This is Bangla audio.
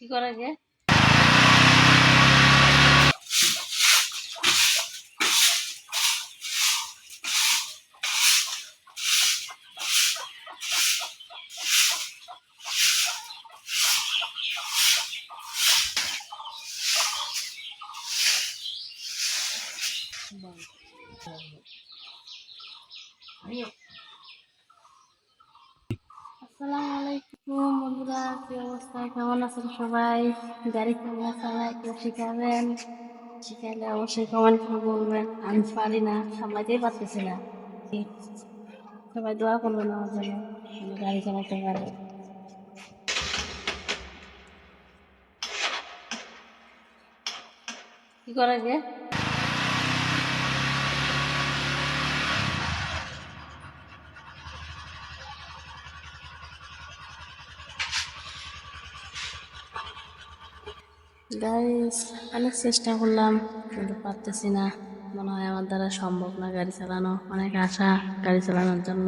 কি করা গে? আসসালামু আলাইকুম বন্ধুরা, কি অবস্থা? কেমন আছেন সবাই? গাড়ি কেমন চালায় কেউ শিখাবেন? শিখাইলে অবশ্যই কমেন্ট করে বলবেন। আমি পারি না, সামলাতেই পারতেছি না। সবাই দোয়া করবেন আমার জন্য, আমি গাড়ি চালাতে পারি। কি করা গে? গাইস, অনেক চেষ্টা করলাম কিন্তু পারতেছি না। মনে হয় আমার দ্বারা সম্ভব না গাড়ি চালানো। অনেক আশা গাড়ি চালানোর জন্য।